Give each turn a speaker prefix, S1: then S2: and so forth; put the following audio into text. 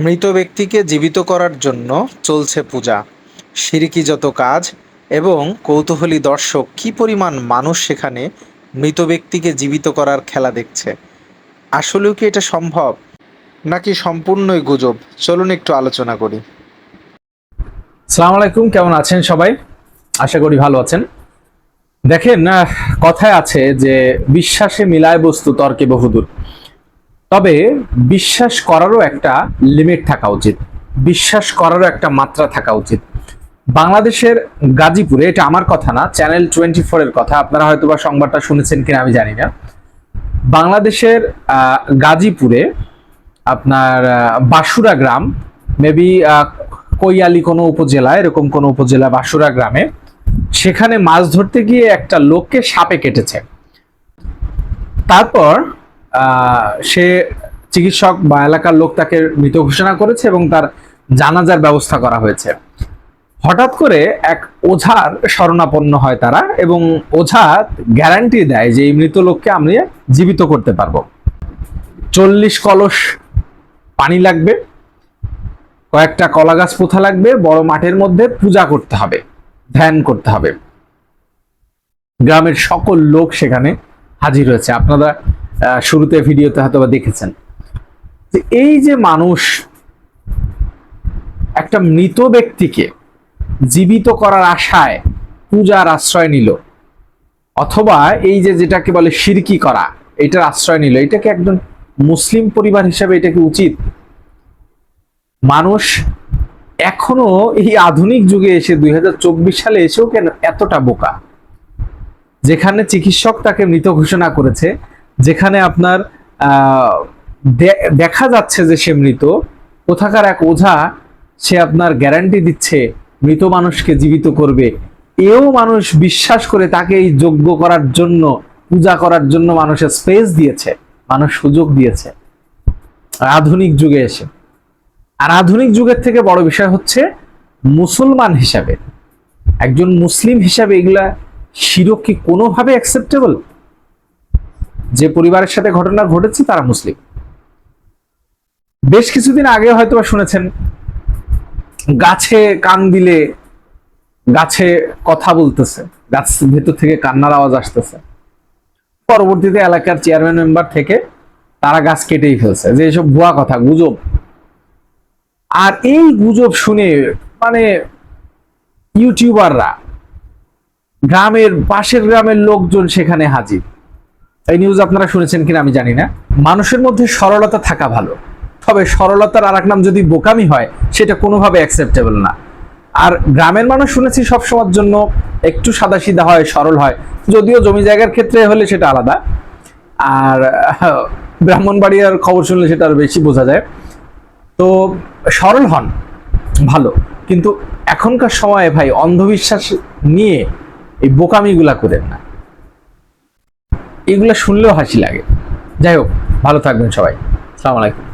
S1: মৃত ব্যক্তিকে জীবিত করার জন্য চলছে পূজা, শিরকি যত কাজ এবং কৌতূহলী দর্শক কী পরিমাণ মানুষ সেখানে মৃত ব্যক্তিকে জীবিত করার খেলা দেখছে। আসলেও কি এটা সম্ভব, নাকি সম্পূর্ণই গুজব? চলুন একটু আলোচনা করি।
S2: সালাম আলাইকুম, কেমন আছেন সবাই? আশা করি ভালো আছেন। দেখেন, কথায় আছে যে বিশ্বাসে মিলায় বস্তু তর্কে বহুদূর। তবে বিশ্বাস করারও একটা লিমিট থাকা উচিত, বিশ্বাস করারও একটা মাত্রা থাকা উচিত। বাংলাদেশের গাজীপুরে, এটা আমার কথা না, চ্যানেল 24 এর কথা, আপনারা হয়তোবা সংবাদটা শুনেছেন কিনা আমি জানি না। বাংলাদেশের গাজীপুরে আপনার বাসুরা গ্রাম, মেবি কৈয়ালি কোনো উপজেলা, এরকম কোনো উপজেলা বাসুরা গ্রামে, সেখানে মাছ ধরতে গিয়ে একটা লোককে সাপে কেটেছে। তারপর সে চিকিৎসক বা এলাকার লোক তাকে মৃত ঘোষণা করেছে এবং তার জানাজার ব্যবস্থা করা হয়েছে। হঠাৎ করে এক ওঝার শরণাপন্ন হয় তারা, এবং ওঝা গ্যারান্টি দেয় যে এই মৃত লোককে আমি জীবিত করতে পারবো। 40 কলস পানি লাগবে, কয়েকটা কলা গাছ পোথা লাগবে, বড় মাঠের মধ্যে পূজা করতে হবে, ধ্যান করতে হবে। গ্রামের সকল লোক সেখানে হাজির হয়েছে। আপনারা শুরুতে ভিডিওতে হয়তো দেখেছেন যে এই যে মানুষ একটা মৃত ব্যক্তিকে জীবিত করার আশায় পূজার আশ্রয় নিল, অথবা এই যে যেটাকে বলে শিরকি করা, এটার আশ্রয় নিল, এটা কি একজন মুসলিম পরিবার হিসেবে এটা কি উচিত? মানুষ এখনো এই আধুনিক যুগে এসে 2024 সালে এসেও কেন এতটা বোকা? যেখানে চিকিৎসক তাকে মৃত ঘোষণা করেছে, যেখানে আপনার দেখা যাচ্ছে যে সে মৃত, কোথাকার এক ওঝা সে আপনার গ্যারান্টি দিচ্ছে মৃত মানুষকে জীবিত করবে, এও মানুষ বিশ্বাস করে তাকে এই যোগ্য করার জন্য, পূজা করার জন্য মানুষের স্পেস দিয়েছে, মানুষ সুযোগ দিয়েছে আধুনিক যুগে এসে। আর আধুনিক যুগের থেকে বড় বিষয় হচ্ছে, মুসলমান হিসাবে, একজন মুসলিম হিসাবে এগুলা শিরক কি কোনোভাবে অ্যাকসেপ্টেবল? যে পরিবারের সাথে ঘটনা ঘটেছে তারা মুসলিম। বেশ কিছুদিন আগে হয়তো শুনেছেন, গাছে কান দিলে গাছে কথা বলতেছে, গাছ ভেতর থেকে কান্নার আওয়াজ আসতেছে। পরবর্তীতে এলাকার চেয়ারম্যান মেম্বার থেকে তারা গাছ কেটেই ফেলছে, যে এসব ভুয়া কথা, গুজব। আর এই গুজব শুনে মানে ইউটিউবাররা, গ্রামের পাশের গ্রামের লোকজন সেখানে হাজির। এই নিউজ আপনারা শুনেছেন কিনা আমি জানি না। মানুষের মধ্যে সরলতা থাকা ভালো, তবে সরলতার আর এক নাম যদি বোকামি হয়, সেটা কোনোভাবে অ্যাকসেপ্টেবল না। আর গ্রামের মানুষ শুনেছি সবসময়ের জন্য একটু সাদাসিধা হয়, সরল হয়, যদিও জমি জায়গার ক্ষেত্রে হলে সেটা আলাদা। আর ব্রাহ্মণবাড়িয়ার খবর শুনলে সেটা আরো বেশি বোঝা যায়। তো সরল হন, ভালো, কিন্তু এখনকার সময়ে ভাই অন্ধবিশ্বাস নিয়ে এই বোকামিগুলা করেন না, এগুলা শুনলেও হাসি লাগে। যাই হোক, ভালো থাকবেন সবাই। আসসালামু আলাইকুম।